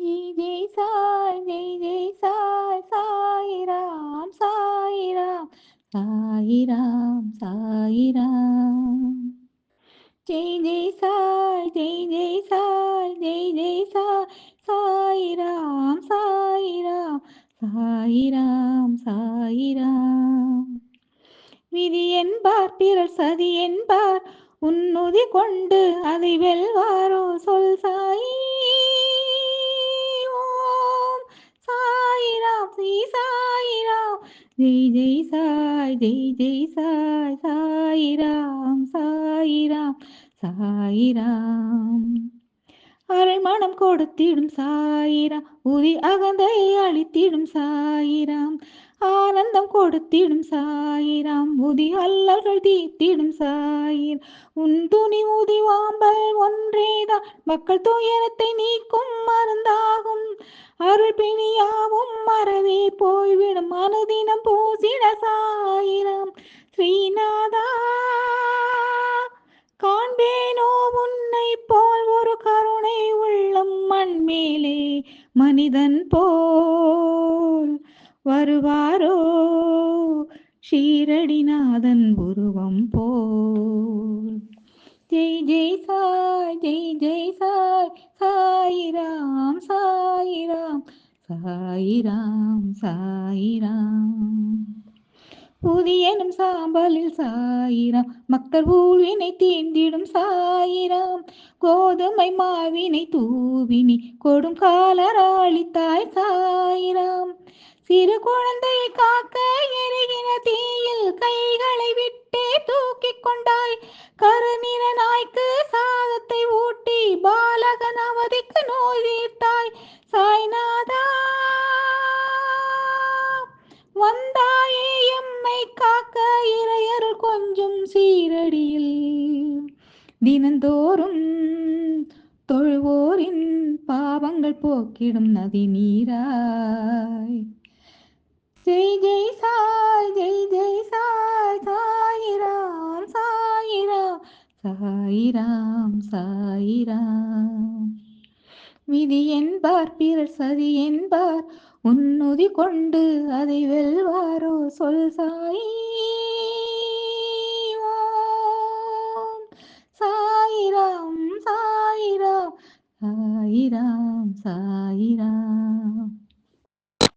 ஜெய் ஜெய் சாய், ஜெய் ஜெய் சாய், சாயிராம் சாயிராம், சாயிராம் சாயிராம். ஜெய் ஜெய் சாய், ஜெய் ஜெய் சாய், ஜெய் ஜெய் சாய், சாயிராம் சாயிராம், சாயிராம் சாயிராம். விதி என்பார் பிறர் சதி என்பார், உன்னுதி கொண்டு அதை வெல்வாரோ சொல் சாயி. ஓம் சாயிராம் ஸ்ரீ சாயிராம். ஜெய் ஜெய் சாய், ஜெய் ஜெய் சாய், சாயிராம் சாயிராம் சாயிராம். அரைமணம் கொடுத்திடும் சாயிராம், உதி அகந்தையை அழித்திடும் சாயிராம். ஆனந்தம் கொடுத்திடும் சாயிராம், உதி அல்லல்கள் தீர்த்திடும் சாயிராம். உன் துணி உதி வாம்பல் ஒன்றேதான் மக்கள் துயரத்தை நீக்கும் மருந்தாகும். அருள் பிணியாவும் மறவே போய்விடும் அனுதினம் பூசிட சாயிராம். ஸ்ரீநாதா காண்பேனோ உன்னை போல் ஒரு கருணை உள்ளம் மண் மேலே மனிதன் போல் வருவாரோ ஷீரடிநாதன் உருவம் போல். ஜெய் ஜெய் சாய், ஜெய் ஜெய் சாய், சாயிராம் சாயிராம், சாயிராம் சாயிராம். புதியனும் சாம்பலில் சாயிராம், மக்கள் ஊழ்வினை தீண்டிடும் சாயிராம். கோதுமை மாவினை தூவினி கொடும் காலராளித்தாய் சாயிராம். சிறு குழந்தையை காக்க எரிகிற தீயில் கைகளை விட்டே தூக்கி கொண்டாய். கருநிற நாய்க்கு சாதத்தை ஊட்டி பாலகன் அவதிக்கு நோய் தீர்த்தாய் சாய்நாதா. வந்தாயே எம்மை காக்க இறையருள் கொஞ்சம் சீரடியில், தினந்தோறும் தொழுவோரின் பாவங்கள் போக்கிடும் நதி நீராய். ஜெய் ஜெய் சாய், ஜெய் ஜெய் சாய், சாயிராம் சாயிராம், சாயிராம் சாயிராம். விதி என்பார் பிறர் சதி என்பார், உன்னுதி கொண்டு அதை வெல்வாரோ சொல் சாயி. ஓம் சாயிராம் சாயிராம் சாயிராம்.